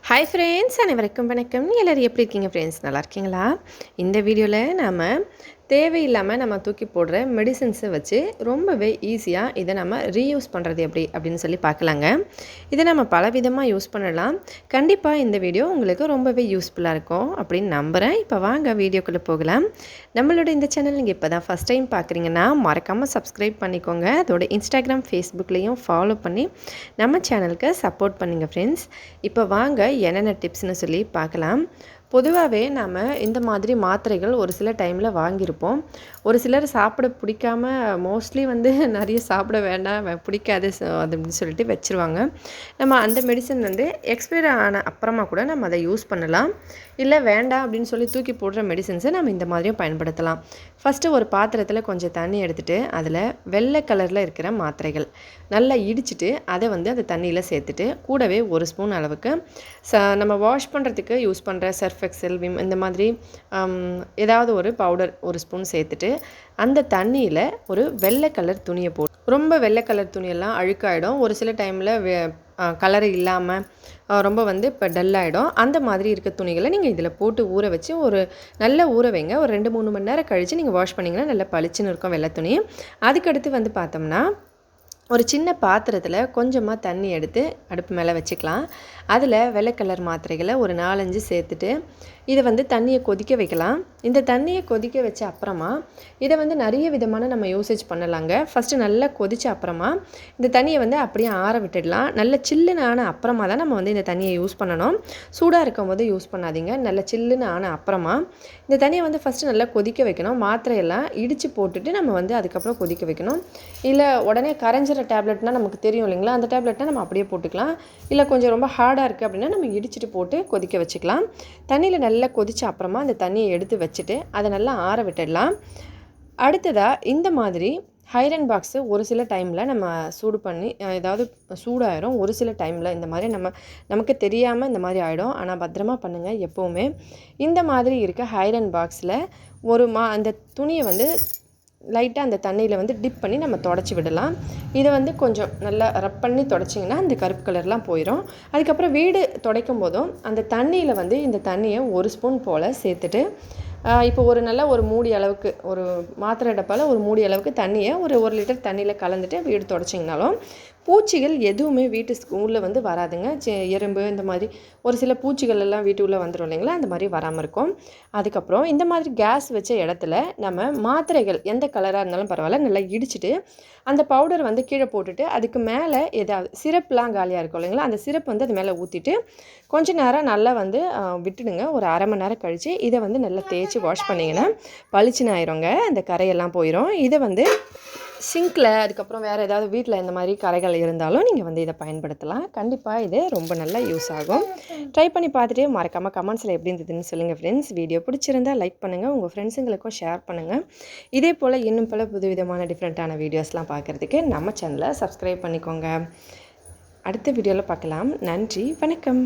Hi friends, அனைவருக்கும் வணக்கம். எல்லோரும் எப்படி இருக்கீங்க ஃப்ரெண்ட்ஸ்? நல்லா இருக்கீங்களா? இந்த வீடியோவில் நாம் தேவையில்லாமல் நம்ம தூக்கி போடுற மெடிசன்ஸை வச்சு ரொம்பவே ஈஸியாக இதை நம்ம ரீயூஸ் பண்ணுறது எப்படி அப்படின்னு சொல்லி பார்க்கலாங்க. இதை நம்ம பலவிதமாக யூஸ் பண்ணலாம். கண்டிப்பாக இந்த வீடியோ உங்களுக்கு ரொம்பவே யூஸ்ஃபுல்லாக இருக்கும் அப்படின்னு நம்புகிறேன். இப்போ வாங்க வீடியோக்குள்ளே போகலாம். நம்மளோட இந்த சேனல் நீங்கள் இப்போ தான் ஃபஸ்ட் டைம் பார்க்குறீங்கன்னா மறக்காமல் சப்ஸ்கிரைப் பண்ணிக்கோங்க. அதோட இன்ஸ்டாகிராம், ஃபேஸ்புக்லேயும் ஃபாலோ பண்ணி நம்ம சேனலுக்கு சப்போர்ட் பண்ணுங்கள் ஃப்ரெண்ட்ஸ். இப்போ வாங்க என்னென்ன டிப்ஸ்னு சொல்லி பார்க்கலாம். பொதுவாகவே நாம் இந்த மாதிரி மாத்திரைகள் ஒரு சில டைமில் வாங்கியிருப்போம். ஒரு சிலர் சாப்பிட பிடிக்காம மோஸ்ட்லி நிறைய சாப்பிட வேண்டாம், பிடிக்காது அப்படின்னு சொல்லிட்டு வச்சுருவாங்க. நம்ம அந்த மெடிசன் எக்ஸ்பைரி ஆன அப்புறமா கூட நம்ம அதை யூஸ் பண்ணலாம். இல்லை வேண்டாம் அப்படின்னு சொல்லி தூக்கி போடுற மெடிசன்ஸை நம்ம இந்த மாதிரியும் பயன்படுத்தலாம். ஃபஸ்ட்டு ஒரு பாத்திரத்தில் கொஞ்சம் தண்ணி எடுத்துகிட்டு அதில் வெள்ளை கலரில் இருக்கிற மாத்திரைகள் நல்லா இடிச்சிட்டு அதை அந்த தண்ணியில் சேர்த்துட்டு கூடவே ஒரு ஸ்பூன் அளவுக்கு நம்ம வாஷ் பண்ணுறதுக்கு யூஸ் பண்ணுற சர்ஃப் எக்ஸல், விம் இந்த மாதிரி ஏதாவது ஒரு பவுடர் ஒரு ஸ்பூன் சேர்த்துட்டு அந்த தண்ணியில் ஒரு வெள்ளை கலர் துணியை போட்டு, ரொம்ப வெள்ளை கலர் துணியெல்லாம் அழுக்காயிடும். ஒரு சில டைமில் கலர் இல்லாமல் ரொம்ப இப்போ டல்லாகிடும். அந்த மாதிரி இருக்க துணிகளை நீங்கள் இதில் போட்டு ஊற வச்சு ஒரு நல்ல ஊற வைங்க. ஒரு 2-3 மணி நேரம் கழித்து நீங்கள் வாஷ் பண்ணிங்கன்னா நல்லா பளிச்சுன்னு இருக்கும் வெள்ளை துணி. அதுக்கடுத்து பார்த்தோம்னா ஒரு சின்ன பாத்திரத்தில் கொஞ்சமாக தண்ணி எடுத்து அடுப்பு மேலே வச்சுக்கலாம். அதில் வெள்ளை கலர் மாத்திரைகளை ஒரு 4-5 சேர்த்துட்டு இதை தண்ணியை கொதிக்க வைக்கலாம். இந்த தண்ணியை கொதிக்க வச்ச அப்புறமா இதை நிறைய விதமான நம்ம யூசேஜ் பண்ணலாங்க. ஃபஸ்ட்டு நல்லா கொதித்த அப்புறமா இந்த தண்ணியை அப்படியே ஆற விட்டுடலாம். நல்ல சில்லுன்னு ஆன அப்புறமா தான் நம்ம இந்த தண்ணியை யூஸ் பண்ணணும். சூடாக இருக்கும் போது யூஸ் பண்ணாதீங்க. நல்ல சில்லுன்னு ஆன அப்புறமா இந்த தண்ணியை ஃபஸ்ட்டு நல்லா கொதிக்க வைக்கணும். மாத்திரையெல்லாம் இடித்து போட்டுட்டு நம்ம அதுக்கப்புறம் கொதிக்க வைக்கணும். இல்லை உடனே கரைஞ்சிற டேப்லெட்னால் நமக்கு தெரியும் இல்லைங்களா, அந்த டேப்லெட்னால் நம்ம அப்படியே போட்டுக்கலாம். இல்லை கொஞ்சம் ரொம்ப ஹார்டாக இருக்குது அப்படின்னா நம்ம இடிச்சிட்டு போட்டு கொதிக்க வச்சுக்கலாம். தண்ணியில் நல்லா கொதித்த அப்புறமா அந்த தண்ணியை எடுத்து வச்சுட்டு அதை நல்லா ஆற விட்டுடலாம். அடுத்ததாக இந்த மாதிரி ஐரன் பாக்ஸு ஒரு சில டைமில் நம்ம சூடு பண்ணி ஏதாவது சூடாயிரும். ஒரு சில டைமில் இந்த மாதிரி நமக்கு தெரியாமல் இந்த மாதிரி ஆகிடும். ஆனால் பத்திரமா பண்ணுங்கள். எப்போவுமே இந்த மாதிரி இருக்க ஐரன் பாக்ஸில் அந்த துணியை லைட்டாக அந்த தண்ணியில் டிப் பண்ணி நம்ம தொடச்சி விடலாம். இதை கொஞ்சம் நல்லா ரப் பண்ணி தொடச்சிங்கன்னா அந்த கருப்பு கலர்லாம் போயிடும். அதுக்கப்புறம் வீடு துடைக்கும் போதும் அந்த தண்ணியில் இந்த தண்ணியை ஒரு ஸ்பூன் போல் சேர்த்துட்டு இப்போ ஒரு மூடி அளவுக்கு, ஒரு மாத்திரை டப்பாவில் ஒரு மூடி அளவுக்கு தண்ணியை ஒரு 1 லிட்டர் தண்ணியில் கலந்துட்டு வீடு தொடச்சிங்கனாலும் பூச்சிகள் எதுவுமே வீட்டு உள்ளே வராதுங்க. எறும்பு இந்த மாதிரி ஒரு சில பூச்சிகள் எல்லாம் வீட்டு உள்ளே வந்துடும் இல்லைங்களா, அந்த மாதிரி வராமல் இருக்கும். அதுக்கப்புறம் இந்த மாதிரி கேஸ் வச்ச இடத்துல நம்ம மாத்திரைகள் எந்த கலராக இருந்தாலும் பரவாயில்ல நல்லா இடிச்சிட்டு அந்த பவுடர் கீழே போட்டுட்டு அதுக்கு மேலே ஏதாவது சிரப்லாம் காலியாக இருக்கும் இல்லைங்களா, அந்த சிரப் அது மேலே ஊற்றிட்டு கொஞ்ச நேரம் நல்லா விட்டுடுங்க. ஒரு அரை மணி நேரம் கழித்து இதை நல்லா தேய்ச்சி வாஷ் பண்ணிங்கன்னா பளிச்சுன்னு ஆயிருங்க. அந்த கரையெல்லாம் போயிடும். இதை சிங்கில் அதுக்கப்புறம் வேறு ஏதாவது வீட்டில் இந்த மாதிரி கரைகள் இருந்தாலும் நீங்கள் இதை பயன்படுத்தலாம். கண்டிப்பாக இது ரொம்ப நல்லா யூஸ் ஆகும். ட்ரை பண்ணி பார்த்துட்டு மறக்காமல் கமெண்ட்ஸில் எப்படி இருந்ததுன்னு சொல்லுங்கள் ஃப்ரெண்ட்ஸ். வீடியோ பிடிச்சிருந்தால் லைக் பண்ணுங்கள், உங்கள் ஃப்ரெண்ட்ஸுங்களுக்கும் ஷேர் பண்ணுங்கள். இதே போல் இன்னும் பல புதுவிதமான டிஃப்ரெண்ட்டான வீடியோஸ்லாம் பார்க்குறதுக்கு நம்ம சேனலை சப்ஸ்கிரைப் பண்ணிக்கோங்க. அடுத்த வீடியோவில் பார்க்கலாம். நன்றி, வணக்கம்.